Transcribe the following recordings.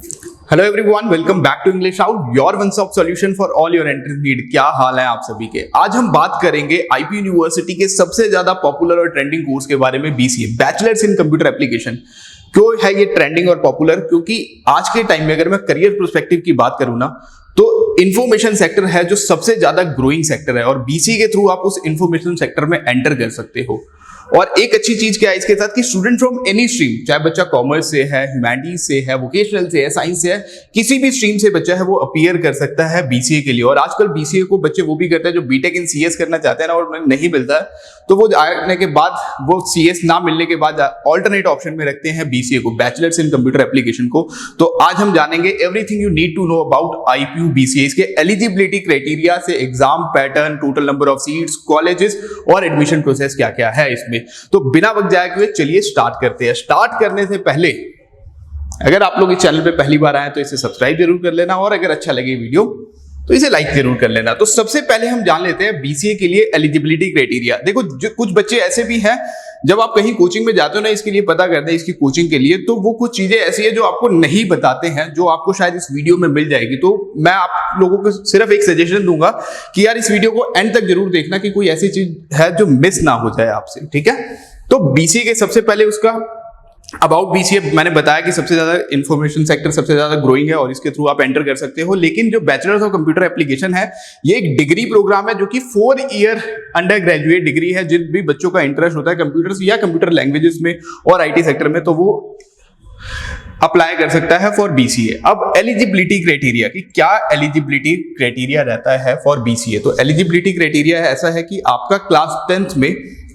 Hello everyone, welcome back to English out, your one stop solution for all your entrance need. क्या हाल है आप सभी के? आज हम बात करेंगे आईपी यूनिवर्सिटी के सबसे ज्यादा पॉपुलर और ट्रेंडिंग कोर्स के बारे में, BCA bachelors in computer application. क्यों है ये ट्रेंडिंग और पॉपुलर? क्योंकि आज के टाइम में अगर मैं करियर पर्सपेक्टिव की बात करूं ना, तो इंफॉर्मेशन सेक्टर है जो सबसे ज्यादा ग्रोइंग सेक्टर है और बीसीए के थ्रू आप उस इंफॉर्मेशन सेक्टर में एंटर कर सकते हो। और एक अच्छी चीज क्या है इसके साथ कि स्टूडेंट फ्रॉम एनी स्ट्रीम, चाहे बच्चा कॉमर्स से है, ह्यूमैनिटीज से है, वोकेशनल से है, साइंस से है, किसी भी स्ट्रीम से बच्चा है वो अपीयर कर सकता है बीसीए के लिए। और आजकल बीसीए को बच्चे वो भी करते हैं जो बीटेक इन सीएस करना चाहते हैं ना, और उन्हें नहीं मिलता है तो वो आने के बाद वो सीएस ना मिलने के बाद ऑल्टरनेट ऑप्शन में रखते हैं बीसीए को, बैचलर्स इन कंप्यूटर एप्लीकेशन को। तो आज हम जानेंगे everything you need to know about IPU BCA, इसके एलिजिबिलिटी क्राइटेरिया से exam pattern, total number of seats, colleges और एडमिशन प्रोसेस क्या क्या है इसमें। तो बिना वक्त जाए हुए चलिए स्टार्ट करते हैं। स्टार्ट करने से पहले अगर आप लोग इस चैनल पे पहली बार आए तो इसे सब्सक्राइब जरूर कर लेना, और अगर अच्छा लगे वीडियो तो इसे लाइक जरूर कर लेना। तो सबसे पहले हम जान लेते हैं बीसीए के लिए एलिजिबिलिटी क्राइटेरिया। देखो, जो कुछ बच्चे ऐसे भी हैं, जब आप कहीं कोचिंग में जाते हो ना इसके लिए पता करते हैं इसकी कोचिंग के लिए, तो वो कुछ चीजें ऐसी है जो आपको नहीं बताते हैं, जो आपको शायद इस वीडियो में मिल जाएगी। तो मैं आप लोगों को सिर्फ एक सजेशन दूंगा कि यार इस वीडियो को एंड तक जरूर देखना कि कोई ऐसी चीज है जो मिस ना हो जाए आपसे, ठीक है। तो बीसीए के सबसे पहले उसका अबाउट बीसीए मैंने बताया कि सबसे ज्यादा इंफॉर्मेशन सेक्टर सबसे ज्यादा ग्रोइंग है और इसके थ्रू आप एंटर कर सकते हो। लेकिन जो बैचलर्स ऑफ कंप्यूटर एप्लीकेशन है, ये एक डिग्री प्रोग्राम है जो कि 4 ईयर अंडर ग्रेजुएट डिग्री है। जिन भी बच्चों का इंटरेस्ट होता है कंप्यूटर्स या कंप्यूटर लैंग्वेजेस में और आईटी सेक्टर में, तो वो अप्लाई कर सकता है फॉर बीसीए। अब एलिजिबिलिटी क्राइटेरिया की क्या एलिजिबिलिटी क्राइटेरिया रहता है फॉर बीसीए? तो एलिजिबिलिटी क्राइटेरिया ऐसा है कि आपका क्लास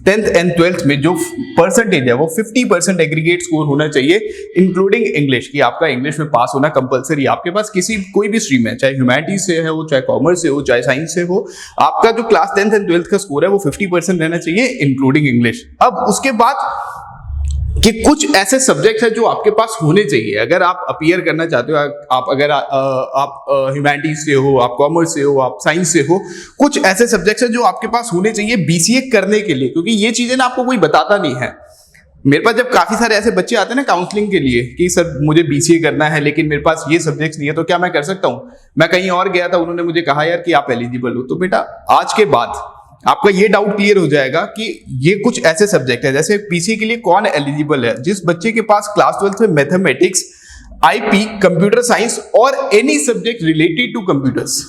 10th एंड 12th में जो परसेंटेज है वो 50% एग्रीगेट स्कोर होना चाहिए, इंक्लूडिंग इंग्लिश, कि आपका इंग्लिश में पास होना कंपलसरी। आपके पास कोई भी स्ट्रीम है, चाहे ह्यूमैनिटीज से है वो, चाहे कॉमर्स से हो, चाहे साइंस से हो, आपका जो क्लास 10th एंड 12th का स्कोर है वो 50% रहना चाहिए, इंक्लूडिंग इंग्लिश। अब उसके बाद कि कुछ ऐसे सब्जेक्ट है जो आपके पास होने चाहिए अगर आप अपीयर करना चाहते हो। आप ह्यूमैनिटीज से हो, आप कॉमर्स से हो, आप साइंस से हो, कुछ ऐसे सब्जेक्ट्स हैं जो आपके पास होने चाहिए बीसीए करने के लिए, क्योंकि ये चीजें ना आपको कोई बताता नहीं है। मेरे पास जब काफी सारे ऐसे बच्चे आते हैं ना काउंसलिंग के लिए कि सर मुझे बीसीए करना है लेकिन मेरे पास ये सब्जेक्ट्स नहीं है, तो क्या मैं कर सकता हूं? मैं कहीं और गया था, उन्होंने मुझे कहा यार कि आप एलिजिबल हो। तो बेटा आज के बाद आपका ये डाउट क्लियर हो जाएगा कि ये कुछ ऐसे सब्जेक्ट है, जैसे बीसीए के लिए कौन एलिजिबल है? जिस बच्चे के पास क्लास 12th में मैथमेटिक्स, आईपी, कंप्यूटर साइंस और any subject related to computers,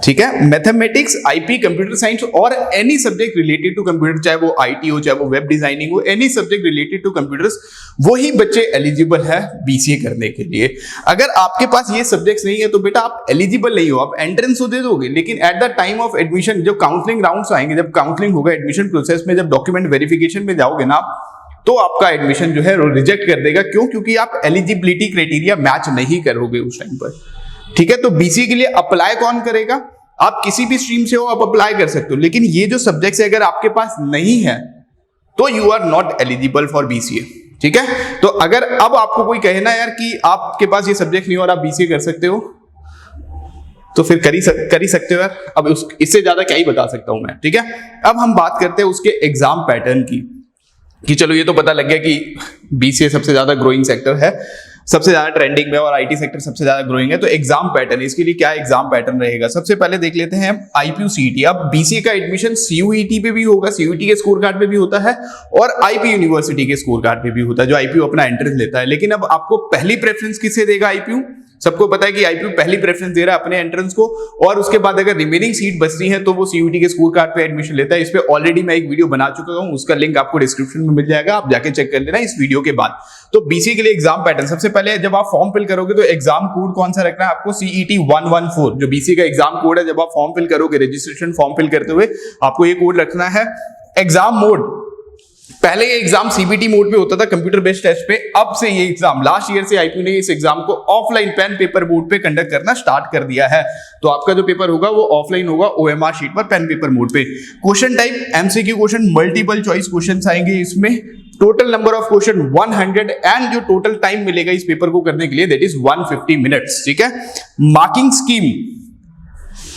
ठीक है, मैथमेटिक्स, आईपी, कंप्यूटर साइंस और any subject related to computer, चाहे वो आईटी हो, चाहे वो वेब डिजाइनिंग हो, any subject related to computers, वही बच्चे एलिजिबल है बीसीए करने के लिए। अगर आपके पास ये सब्जेक्ट्स नहीं है तो बेटा आप एलिजिबल नहीं हो। आप एंट्रेंस तो दे दोगे, लेकिन at the time of admission, जब काउंसलिंग राउंड्स आएंगे, जब काउंसलिंग होगा एडमिशन प्रोसेस में, जब डॉक्यूमेंट वेरिफिकेशन में जाओगे ना, तो आपका एडमिशन जो है रिजेक्ट कर देगा। क्यों? क्योंकि आप एलिजिबिलिटी क्राइटेरिया मैच नहीं करोगे उस टाइम पर, ठीक है। तो बीसीए के लिए अप्लाई कौन करेगा? आप किसी भी स्ट्रीम से हो, आप अप्लाई कर सकते हो, लेकिन ये जो सब्जेक्ट्स है अगर आपके पास नहीं है तो you are not eligible for BCA, ठीक है। तो अगर अब आपको कोई कहे ना यार कि आपके पास ये सब्जेक्ट नहीं हो और आप बीसीए कर सकते हो, तो फिर कर ही सकते हो यार। अब इससे ज्यादा क्या ही बता सकता हूं मैं, ठीक है। अब हम बात करते हैं उसके एग्जाम पैटर्न की, कि चलो ये तो पता लग गया कि बीसीए सबसे ज्यादा ग्रोइंग सेक्टर है, सबसे ज्यादा ट्रेंडिंग में, और आईटी सेक्टर सबसे ज्यादा ग्रोइंग है। तो एग्जाम पैटर्न, इसके लिए क्या एग्जाम पैटर्न रहेगा? सबसे पहले देख लेते हैं आईपीयू सीईटी। अब बीसीए का एडमिशन सीयूईटी पे भी होगा, सीयूईटी के स्कोर कार्ड पे भी होता है और आईपी यूनिवर्सिटी के स्कोर कार्ड पे भी होता है, जो आईपीयू अपना एंट्रेंस लेता है। लेकिन अब आपको पहली प्रेफरेंस किसे देगा आईपीयू? सबको पता है कि आईपीयू पहली प्रेफरेंस दे रहा है अपने एंट्रेंस को, और उसके बाद अगर रिमेनिंग सीट बचती है तो वो सीयूईटी के स्कोर कार्ड पे एडमिशन लेता है। इस पे ऑलरेडी मैं एक वीडियो बना चुका हूं, उसका लिंक आपको डिस्क्रिप्शन में मिल जाएगा, आप जाके चेक कर लेना इस वीडियो के बाद। तो बीसीए के लिए एग्जाम पैटर्न, सबसे पहले जब आप फॉर्म फिल करोगे तो एग्जाम कोड कौन सा रखना है आपको? CET 114, जो बीसीए का एग्जाम कोड है। जब आप फॉर्म फिल करोगे, रजिस्ट्रेशन फॉर्म फिल करते हुए, आपको ये कोड रखना है। एग्जाम मोड, पहले ये एग्जाम सीबीटी मोड पे होता था, कंप्यूटर बेस्ड टेस्ट पे। अब से ये एग्जाम, लास्ट ईयर से आईपीयू ने इस एग्जाम को ऑफलाइन पेन पेपर मोड पे कंडक्ट करना स्टार्ट कर दिया है। तो आपका जो पेपर होगा वो ऑफलाइन होगा, ओएमआर शीट पर, पेन पेपर मोड पे। Question type MCQ question, multiple choice question आएंगे इसमें। Total number of question 100, and जो टोटल टाइम मिलेगा इस पेपर को करने के लिए दैट इज 150 मिनट्स, ठीक है। मार्किंग स्कीम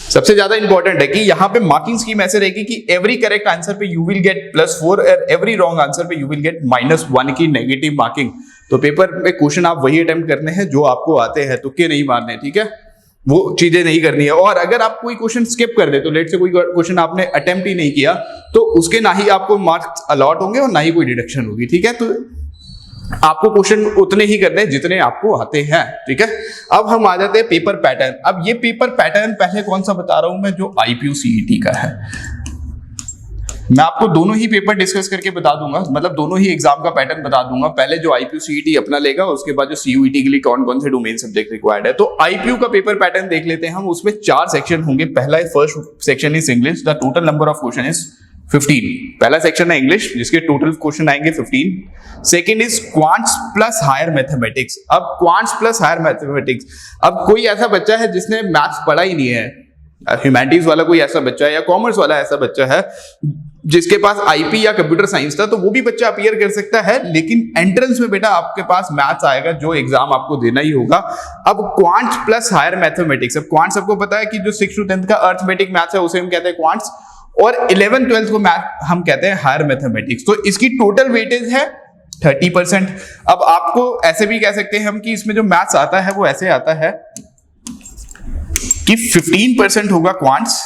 सबसे ज्यादा इंपॉर्टेंट है कि यहां पे मार्किंग स्कीम ऐसे रहेगी कि एवरी करेक्ट आंसर पे यू विल गेट +4 और एवरी रॉन्ग आंसर पे यू विल गेट -1 की नेगेटिव मार्किंग। तो पेपर में क्वेश्चन आप वही अटेम्प्ट करने हैं जो आपको आते हैं, तुक्के नहीं मारने, ठीक है, वो चीजें नहीं करनी है। और अगर आप कोई क्वेश्चन स्किप कर दे, तो लेट से कोई क्वेश्चन आपने अटेम्प्ट ही नहीं किया, तो उसके ना ही आपको मार्क्स अलॉट होंगे और ना ही कोई डिडक्शन होगी, ठीक है। तो आपको क्वेश्चन उतने ही करने जितने आपको आते हैं, ठीक है। अब हम आ जाते हैं पेपर पैटर्न। अब ये पेपर पैटर्न पहले कौन सा बता रहा हूं मैं, जो IPU CET का है। मैं आपको दोनों ही पेपर डिस्कस करके बता दूंगा, मतलब दोनों ही एग्जाम का पैटर्न बता दूंगा। पहले जो IPU CET अपना लेगा, उसके बाद जो CUET के लिए कौन कौन से डोमेन सब्जेक्ट रिक्वायर्ड है। तो IPU का पेपर पैटर्न देख लेते हैं हम। उसमें 4 सेक्शन होंगे। पहला first section is English, the total number of question is 15। पहला सेक्शन है इंग्लिश, जिसके टोटल क्वेश्चन आएंगे 15। Second is quants plus higher mathematics. अब क्वांट्स प्लस हायर मैथमेटिक्स, अब कोई ऐसा बच्चा है जिसने मैथ्स पढ़ा ही नहीं है, ह्यूमैनिटीज वाला कोई ऐसा बच्चा है या कॉमर्स वाला ऐसा बच्चा है जिसके पास IP या कंप्यूटर साइंस था, तो वो भी बच्चा अपीयर कर सकता है। लेकिन एंट्रेंस में बेटा आपके पास मैथ्स आएगा, जो एग्जाम आपको देना ही होगा। अब क्वांट्स प्लस हायर मैथमेटिक्स, अब क्वांट्स आपको पता है कि जो 6th to 10th का अर्थमेटिक मैथ्स है उसे हम कहते हैं क्वांट्स, और 11th 12th को मैथ हम कहते हैं हायर मैथमेटिक्स। तो इसकी टोटल वेटेज है 30%। अब आपको ऐसे भी कह सकते हैं हम कि इसमें जो मैथ्स आता है वो ऐसे आता है कि 15% होगा क्वांट्स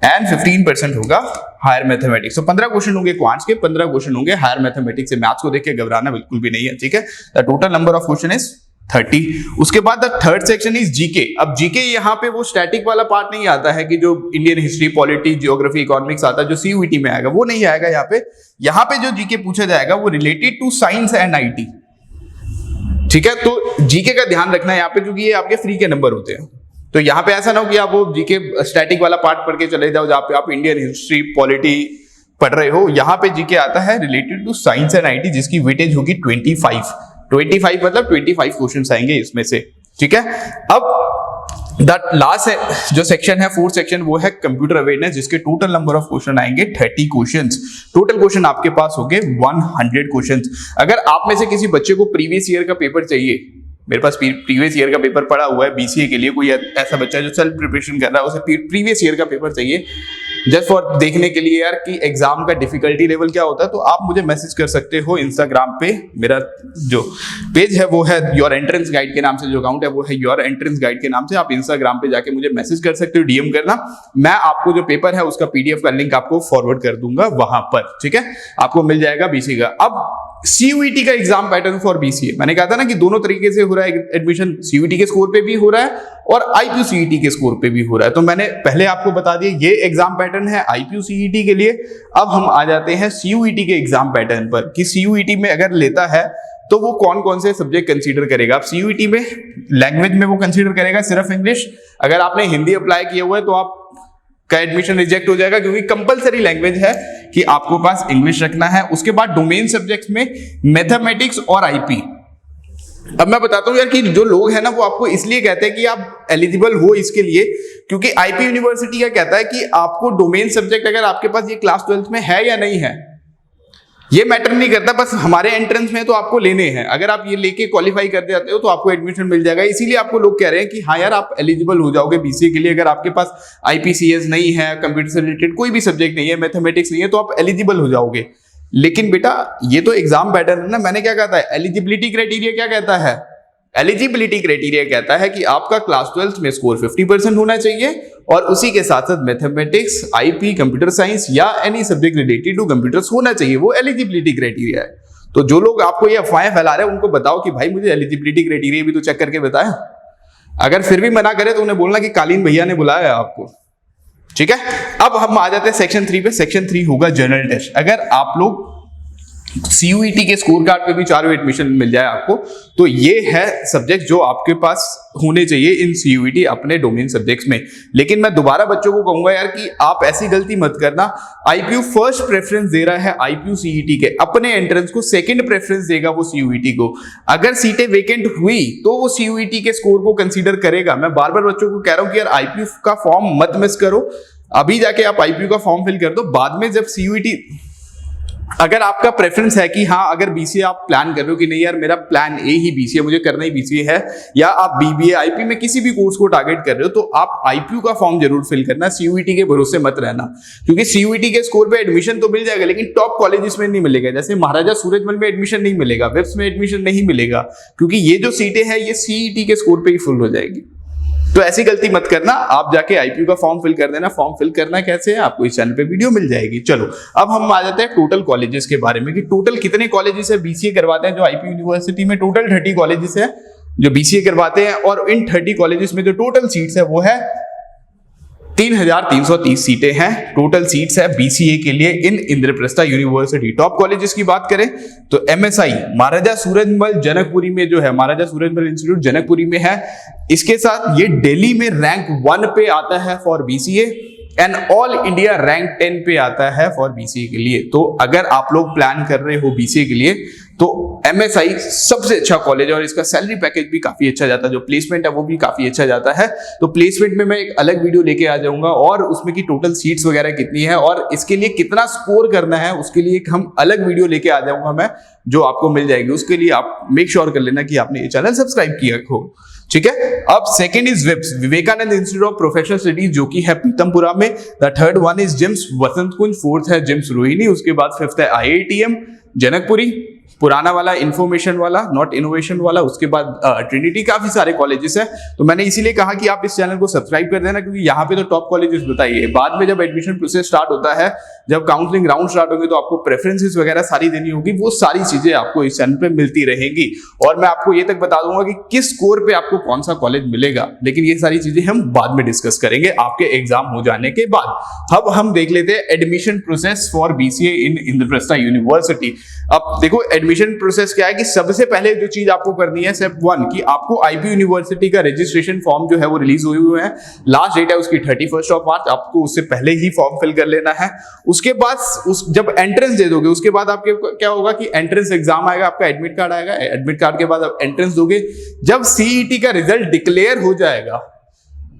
एंड 15% होगा हायर मैथमेटिक्स। तो 15 क्वेश्चन होंगे क्वांट्स के, 15 क्वेश्चन होंगे हायर मैथमेटिक्स से। मैथ्स को देख के घबराना बिल्कुल भी नहीं है, ठीक है। The total number of question is 30। उसके बाद the third section is GK. अब जीके यहाँ पे वो स्टैटिक वाला पार्ट नहीं आता है कि जो Indian history, polity, geography, economics आता है जो CUET में आएगा, वो नहीं आएगा यहाँ पे। यहाँ पे जो जीके पूछा जाएगा वो related to science and IT, ठीक है। तो जीके का ध्यान रखना है यहाँ पे, क्योंकि ये आपके फ्री के नंबर होते हैं। तो यहाँ पे ऐसा ना हो कि आप वो जीके स्टैटिक वाला पार्ट पढ़ के चले जाओ जहाँ पे आप इंडियन हिस्ट्री, पॉलिटी पढ़ रहे हो। यहाँ पे जीके आता है related to science and IT, जिसकी वेटेज होगी 25 मतलब 25 क्वेश्चन आएंगे इसमें से, ठीक है। अब दैट लास्ट जो सेक्शन है, फोर्थ सेक्शन, वो है कंप्यूटर अवेयरनेस, जिसके टोटल नंबर ऑफ क्वेश्चन आएंगे 30 क्वेश्चंस। टोटल क्वेश्चन आपके पास होंगे 100 क्वेश्चंस। अगर आप में से किसी बच्चे को प्रीवियस ईयर का पेपर चाहिए, मेरे पास प्रीवियस ईयर का पेपर पड़ा हुआ है BCA के लिए, कोई ऐसा बच्चा जो सेल्फ प्रिपरेशन कर रहा है उसे प्रीवियस ईयर का पेपर चाहिए जस्ट फॉर देखने के लिए यार कि एग्जाम का डिफिकल्टी लेवल क्या होता है, तो आप मुझे मैसेज कर सकते हो इंस्टाग्राम पे। मेरा जो पेज है वो है योर एंट्रेंस गाइड के नाम से, जो अकाउंट है वो है योर एंट्रेंस गाइड के नाम से। आप इंस्टाग्राम पे जाके मुझे मैसेज कर सकते हो, DM करना। मैं आपको जो पेपर है उसका PDF का लिंक आपको फॉरवर्ड कर दूंगा वहां पर, ठीक है। आपको मिल जाएगा BCA का। अब CUET का एग्जाम पैटर्न फॉर BCA, मैंने कहा था ना कि दोनों तरीके से हो रहा है एडमिशन, CUET के स्कोर पे भी हो रहा है और IPU CET के स्कोर पे भी हो रहा है। तो मैंने पहले आपको बता दिया ये एग्जाम पैटर्न है IPU CET के लिए। अब हम आ जाते हैं CUET के एग्जाम पैटर्न पर कि CUET में अगर लेता है तो वो कौन कौन से सब्जेक्ट कंसीडर करेगा। अब CUET में लैंग्वेज में वो कंसीडर करेगा सिर्फ इंग्लिश। अगर आपने हिंदी अप्लाई किया हुआ है तो आप का एडमिशन रिजेक्ट हो जाएगा, क्योंकि कंपलसरी लैंग्वेज है कि आपको पास इंग्लिश रखना है। उसके बाद डोमेन सब्जेक्ट्स में मैथमेटिक्स और IP। अब मैं बताता हूं यार कि जो लोग हैं ना वो आपको इसलिए कहते हैं कि आप एलिजिबल हो इसके लिए, क्योंकि IP यूनिवर्सिटी क्या कहता है कि आपको डोमेन सब्जेक्ट अगर आपके पास ये क्लास 12th में है या नहीं है ये मैटर नहीं करता, बस हमारे एंट्रेंस में तो आपको लेने हैं। अगर आप ये लेके क्वालिफाई कर जाते हो तो आपको एडमिशन मिल जाएगा। इसीलिए आपको लोग कह रहे हैं कि हाँ यार आप एलिजिबल हो जाओगे BCA के लिए। अगर आपके पास IPCS नहीं है, कंप्यूटर से रिलेटेड कोई भी सब्जेक्ट नहीं है, मैथमेटिक्स नहीं है, तो आप एलिजिबल हो जाओगे। लेकिन बेटा ये तो एग्जाम पैटर्न है ना, मैंने क्या कहता है, एलिजिबिलिटी क्राइटेरिया क्या कहता है, एलिजिबिलिटी क्राइटेरिया कहता है कि आपका क्लास 12th में स्कोर 50% होना चाहिए और उसी के साथ साथ मैथमेटिक्स, IP, कंप्यूटर साइंस या any subject related to computers होना चाहिए। वो एलिजिबिलिटी क्राइटेरिया है। तो जो लोग आपको ये अफवाहें फैला रहे हैं उनको बताओ कि भाई मुझे एलिजिबिलिटी क्राइटेरिया भी तो चेक करके बताया। अगर फिर भी मना करे तो उन्हें बोलना कि कालीन भैया ने बुलाया आपको, ठीक है। अब हम आ जाते हैं सेक्शन 3 पे। सेक्शन 3 होगा जनरल टेस्ट। अगर आप लोग CUET के स्कोर कार्ड पे भी चारों एडमिशन मिल जाए आपको, तो ये है सब्जेक्ट जो आपके पास होने चाहिए इन CUET अपने डोमेन सब्जेक्ट्स में। लेकिन मैं दोबारा बच्चों को कहूंगा यार कि आप ऐसी गलती मत करना। IPU फर्स्ट प्रेफरेंस दे रहा है IPU CET के अपने एंट्रेंस को, सेकंड प्रेफरेंस देगा वो CUET को। अगर सीटें वेकेंट हुई तो वो CUET के स्कोर को कंसीडर करेगा। मैं बार बार बच्चों को कह रहा हूं कि यार IPU का फॉर्म मत मिस करो, अभी जाके आप IPU का फॉर्म फिल कर दो। बाद में जब CUET अगर आपका प्रेफरेंस है कि हाँ अगर बीसीए आप प्लान कर रहे हो कि नहीं यार मेरा प्लान ए ही बीसीए, मुझे करना ही बीसीए है, या आप बीबीए आईपी में किसी भी कोर्स को टारगेट कर रहे हो, तो आप आईपीयू का फॉर्म जरूर फिल करना। सीयूईटी के भरोसे मत रहना, क्योंकि सीयूईटी के स्कोर पे एडमिशन तो मिल जाएगा लेकिन टॉप कॉलेजेस में नहीं मिलेगा। जैसे महाराजा सूरजमल में एडमिशन नहीं मिलेगा, विप्स में एडमिशन नहीं मिलेगा, क्योंकि ये जो सीटें हैं ये सीईटी के स्कोर पे ही फुल हो जाएगी। तो ऐसी गलती मत करना, आप जाके आईपीयू का फॉर्म फिल कर देना। फॉर्म फिल करना कैसे है आपको इस चैनल पे वीडियो मिल जाएगी। चलो अब हम आ जाते हैं टोटल कॉलेजेस के बारे में कि टोटल कितने कॉलेजेस है बीसीए करवाते हैं जो आईपीयू यूनिवर्सिटी में। टोटल 30 कॉलेजेस है जो बीसीए करवाते हैं, और इन 30 कॉलेजेस में जो टोटल सीट्स है वो है 3330 सीटें हैं। टोटल सीट्स है बीसीए के लिए इन इंद्रप्रस्थ यूनिवर्सिटी। टॉप कॉलेजेस की बात करें तो एमएसआई महाराजा सूरजमल जनकपुरी में जो है, महाराजा सूरजमल इंस्टीट्यूट जनकपुरी में है। इसके साथ ये दिल्ली में रैंक 1 पे आता है for BCA, and all India rank 10 पे आता है फॉर बीसीए के लिए। तो अगर आप लोग प्लान कर रहे हो बीसीए के लिए तो एमएसआई सबसे अच्छा कॉलेज है, और इसका सैलरी पैकेज भी काफी अच्छा जाता है, जो प्लेसमेंट है वो भी काफी अच्छा जाता है। तो प्लेसमेंट में मैं एक अलग वीडियो लेके आ जाऊंगा, और उसमें की टोटल सीट्स वगैरह कितनी है और इसके लिए कितना स्कोर करना है उसके लिए एक हम अलग वीडियो लेके आ जाऊंगा मैं, जो आपको मिल जाएगी। उसके लिए आप मेक श्योर कर लेना कि आपने ये चैनल सब्सक्राइब किया हो, ठीक है। अब second is VIPS, Vivekananda institute of professional studies, जो कि है पीतमपुरा में। The third one is JIMS Vasant Kunj, fourth है जिम्स रोहिणी, उसके बाद फिफ्थ है आईआईटीएम जनकपुरी, पुराना वाला इंफॉर्मेशन वाला नॉट इनोवेशन वाला, उसके बाद ट्रिनिटी। काफी सारे कॉलेजेस है, तो मैंने इसीलिए कहा कि आप इस चैनल को सब्सक्राइब कर देना, क्योंकि यहाँ पे तो टॉप कॉलेजेस बताइए। बाद में जब एडमिशन प्रोसेस स्टार्ट होता है, जब काउंसलिंग राउंड स्टार्ट होंगे, तो आपको प्रेफरेंसेस वगैरह सारी देनी होगी, वो सारी चीजें आपको इस चैनल पे मिलती रहेंगी। और मैं आपको ये तक बता दूंगा कि किस स्कोर पे आपको कौन सा कॉलेज मिलेगा, लेकिन ये सारी चीजें हम बाद में डिस्कस करेंगे आपके एग्जाम हो जाने के बाद। अब हम देख लेते हैं admission process for BCA in Indraprastha university. अब देखो एडमिशन प्रोसेस क्या है कि सबसे पहले जो चीज आपको करनी है स्टेप 1 कि आपको आईपी यूनिवर्सिटी का रजिस्ट्रेशन फॉर्म जो है वो रिलीज हुए हैं। लास्ट डेट है उसकी 31 मार्च, आपको उससे पहले ही फॉर्म फिल कर लेना है। उसके बाद जब एंट्रेंस दे दोगे उसके बाद आपके क्या होगा कि एंट्रेंस एग्जाम आएगा, आपका एडमिट कार्ड आएगा, एडमिट कार्ड के बाद आप एंट्रेंस दोगे। जब सीईटी का रिजल्ट डिक्लेयर हो जाएगा,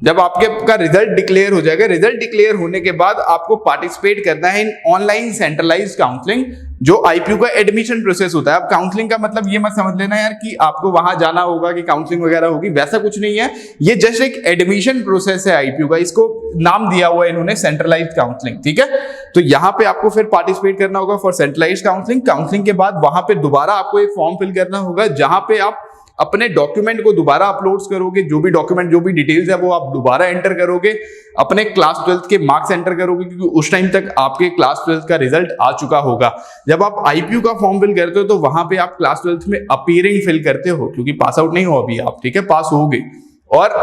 जब आपके रिजल्ट डिक्लेयर हो जाएगा, रिजल्ट डिक्लेयर होने के बाद आपको पार्टिसिपेट करना है इन ऑनलाइन सेंट्रलाइज्ड काउंसलिंग, जो आईपीयू का एडमिशन प्रोसेस होता है। अब काउंसलिंग का मतलब ये मत समझ लेना यार कि आपको वहां जाना होगा कि काउंसलिंग वगैरह होगी, वैसा कुछ नहीं है। ये जस्ट एक एडमिशन प्रोसेस है आईपीयू का, इसको नाम दिया हुआ है इन्होंने सेंट्रलाइज्ड काउंसलिंग, ठीक है। तो यहाँ पे आपको फिर पार्टिसिपेट करना होगा फॉर सेंट्रलाइज्ड काउंसलिंग। काउंसलिंग के बाद वहां पे दोबारा आपको एक फॉर्म फिल करना होगा, जहां पे आप अपने डॉक्यूमेंट को दोबारा अपलोड करोगे, जो भी डॉक्यूमेंट जो भी डिटेल्स है वो आप दोबारा एंटर करोगे, अपने क्लास 12th के मार्क्स एंटर करोगे, क्योंकि उस टाइम तक आपके क्लास 12th का रिजल्ट आ चुका होगा। जब आप आईपीयू का फॉर्म फिल करते हो तो वहां पे आप क्लास 12th में अपीयरिंग फिल करते हो, क्योंकि पास आउट नहीं हो अभी आप, ठीक है, पास हो गए, और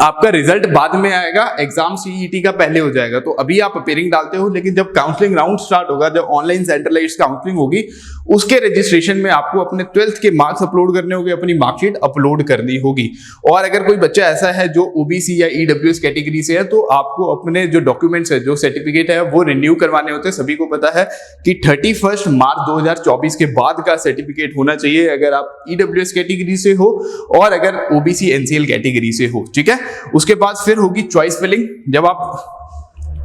आपका रिजल्ट बाद में आएगा, एग्जाम सीईटी का पहले हो जाएगा। तो अभी आप अपीयरिंग डालते हो, लेकिन जब काउंसलिंग राउंड स्टार्ट होगा, जब ऑनलाइन सेंट्रलाइज्ड काउंसलिंग होगी, उसके रजिस्ट्रेशन में आपको अपने 12th के मार्क्स अपलोड करने होंगे, अपनी मार्कशीट अपलोड करनी होगी। और अगर कोई बच्चा ऐसा है जो ओबीसी या ईडब्ल्यूएस कैटेगरी से है, तो आपको अपने जो डॉक्यूमेंट्स है, जो सर्टिफिकेट है, वो रिन्यू करवाने होते हैं। सभी को पता है कि 31 मार्च 2024 के बाद का सर्टिफिकेट होना चाहिए, अगर आप ईडब्ल्यूएस कैटेगरी से हो और अगर ओबीसी एनसीएल कैटेगरी से हो, ठीक है। उसके बाद फिर होगी चॉइस फिलिंग। जब आप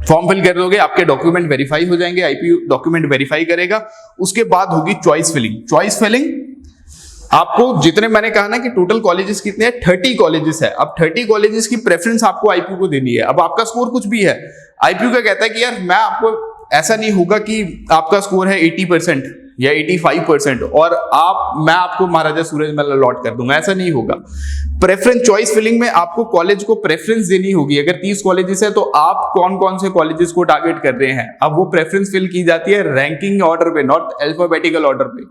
फॉर्म फिल कर दोगे, आपके डॉक्यूमेंट वेरीफाई हो जाएंगे, आईपीयू डॉक्यूमेंट वेरीफाई करेगा। उसके बाद होगी चॉइस फिलिंग। चॉइस फिलिंग आपको जितने मैंने कहा ना कि टोटल कॉलेजेस कितने हैं, 30 कॉलेजेस है। अब 30 कॉलेजेस की प्रेफरेंस आपको आईपीयू को देनी है। अब आपका स्कोर कुछ भी है, आईपीयू का कहता है कि यार मैं आपको, ऐसा नहीं होगा कि आपका स्कोर है 80% या 85% और मैं आपको महाराजा सूरजमल अलॉट कर दूंगा, ऐसा नहीं होगा। प्रेफरेंस चॉइस फिलिंग में आपको कॉलेज को प्रेफरेंस देनी होगी। अगर 30 कॉलेजेस है तो आप कौन कौन से कॉलेजेस को टारगेट कर रहे हैं, अब वो प्रेफरेंस फिल की जाती है रैंकिंग ऑर्डर पे, नॉट अल्फाबेटिकल ऑर्डर पे,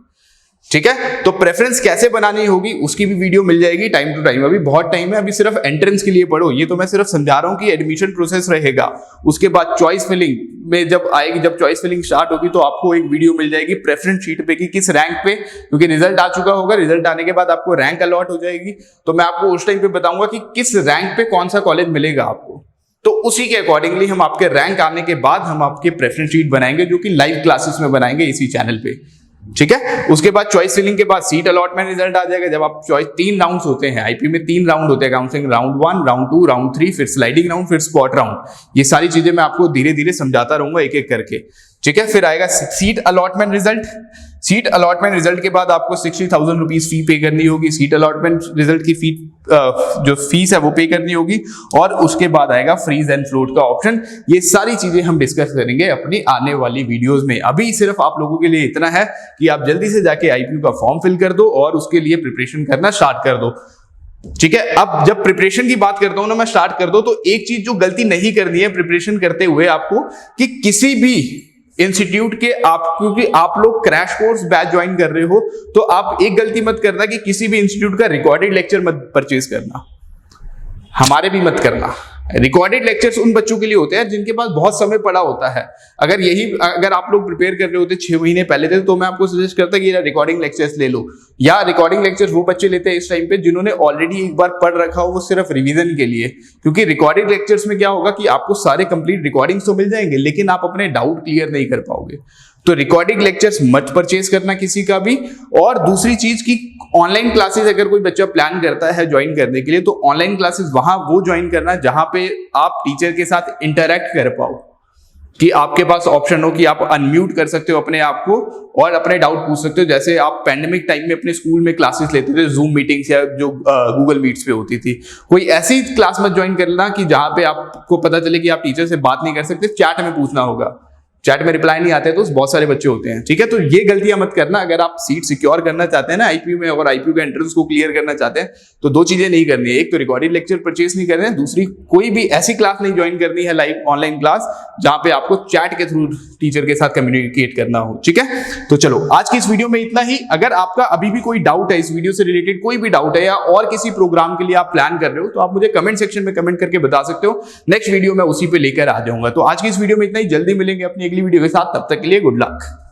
ठीक है। तो प्रेफरेंस कैसे बनानी होगी उसकी भी वीडियो मिल जाएगी टाइम टू टाइम। अभी बहुत टाइम है, अभी सिर्फ एंट्रेंस के लिए पढ़ो, ये तो मैं सिर्फ समझा रहा हूं कि एडमिशन प्रोसेस रहेगा। उसके बाद चॉइस फिलिंग में जब आएगी, जब चॉइस फिलिंग स्टार्ट होगी, तो आपको एक वीडियो मिल जाएगी प्रेफरेंस शीट पे कि किस रैंक पे, क्योंकि रिजल्ट आ चुका होगा, रिजल्ट आने के बाद आपको रैंक अलॉट हो जाएगी, तो मैं आपको उस टाइम पे बताऊंगा कि किस रैंक पे कौन सा कॉलेज मिलेगा आपको। तो उसी के अकॉर्डिंगली हम आपके रैंक आने के बाद हम आपके प्रेफरेंस शीट बनाएंगे, जो कि लाइव क्लासेस में बनाएंगे इसी चैनल पे, ठीक है। उसके बाद चॉइस फिलिंग के बाद सीट अलॉटमेंट रिजल्ट आ जाएगा। जब आप चॉइस 3 राउंड्स होते हैं आईपी में, 3 राउंड होते हैं काउंसलिंग, राउंड 1, राउंड 2, राउंड 3, फिर स्लाइडिंग राउंड, फिर स्पॉट राउंड। ये सारी चीजें मैं आपको धीरे धीरे समझाता रहूंगा एक एक करके। ठीक है। फिर आएगा seat allotment result. Seat allotment result के बाद आपको 60,000 रुपीज फी पे करनी होगी। सीट अलॉटमेंट रिजल्ट की फी जो फीस है वो पे करनी होगी। और उसके बाद आएगा फ्रीज एंड फ्लोट का ऑप्शन। ये सारी चीजें हम डिस्कस करेंगे अपनी आने वाली वीडियोस में। अभी सिर्फ आप लोगों के लिए इतना है कि आप जल्दी से जाके आईपीयू का फॉर्म फिल कर दो और उसके लिए प्रिपरेशन करना स्टार्ट कर दो। ठीक है। अब जब प्रिपरेशन की बात करता हूं ना मैं, स्टार्ट कर दो, तो एक चीज जो गलती नहीं करनी है प्रिपरेशन करते हुए आपको, कि किसी भी इंस्टीट्यूट के क्योंकि आप लोग क्रैश कोर्स बैच ज्वाइन कर रहे हो, तो आप एक गलती मत करना कि किसी भी इंस्टीट्यूट का रिकॉर्डेड लेक्चर मत परचेज करना, हमारे भी मत करना। रिकॉर्डेड लेक्चर्स उन बच्चों के लिए होते हैं जिनके पास बहुत समय पड़ा होता है। अगर आप लोग प्रिपेयर कर रहे होते 6 महीने पहले थे, तो मैं आपको सजेस्ट करता कि रिकॉर्डिंग लेक्चर्स ले लो। या रिकॉर्डिंग लेक्चर्स वो बच्चे लेते हैं इस टाइम पे जिन्होंने ऑलरेडी एक बार पढ़ रखा हो, वो सिर्फ रिवीजन के लिए। क्योंकि रिकॉर्डिंग लेक्चर्स में क्या होगा कि आपको सारे कंप्लीट रिकॉर्डिंग्स तो मिल जाएंगे, लेकिन आप अपने डाउट क्लियर नहीं कर पाओगे। तो रिकॉर्डिंग लेक्चर्स मत परचेज करना किसी का भी। और दूसरी चीज की ऑनलाइन क्लासेस अगर कोई बच्चा प्लान करता है ज्वाइन करने के लिए, तो ऑनलाइन क्लासेस वहां वो ज्वाइन करना जहां पे आप टीचर के साथ इंटरैक्ट कर पाओ, कि आपके पास ऑप्शन हो कि आप अनम्यूट कर सकते हो अपने आप को और अपने डाउट पूछ सकते हो। जैसे आप पैंडेमिक टाइम में अपने स्कूल में क्लासेस लेते थे, जूम मीटिंग्स या जो गूगल मीट्स पे होती थी, कोई ऐसी क्लास मत ज्वाइन करना कि जहां पे आपको पता चले कि आप टीचर से बात नहीं कर सकते, चैट में पूछना होगा। चैट में रिप्लाई नहीं आते तो बहुत सारे बच्चे होते हैं। ठीक है। तो ये गलतियां मत करना। अगर आप सीट सिक्योर करना चाहते हैं ना आईपीयू में, और आईपीयू के एंट्रेंस को क्लियर करना चाहते हैं, तो 2 चीजें नहीं करनी है। एक तो रिकॉर्डेड लेक्चर परचेज नहीं करना है, दूसरी कोई भी ऐसी क्लास नहीं ज्वाइन करनी है लाइव ऑनलाइन क्लास जहां पे आपको चैट के थ्रू टीचर के साथ कम्युनिकेट करना हो। ठीक है। तो चलो आज की इस वीडियो में इतना ही। अगर आपका अभी भी कोई डाउट है, इस वीडियो से रिलेटेड कोई भी डाउट है, या और किसी प्रोग्राम के लिए आप प्लान कर रहे हो, तो आप मुझे कमेंट सेक्शन में कमेंट करके बता सकते हो। नेक्स्ट वीडियो में उसी पे लेकर आ जाऊंगा। तो आज की इस वीडियो में इतना ही। जल्दी मिलेंगे अपनी अगली वीडियो के साथ। तब तक के लिए गुड लक।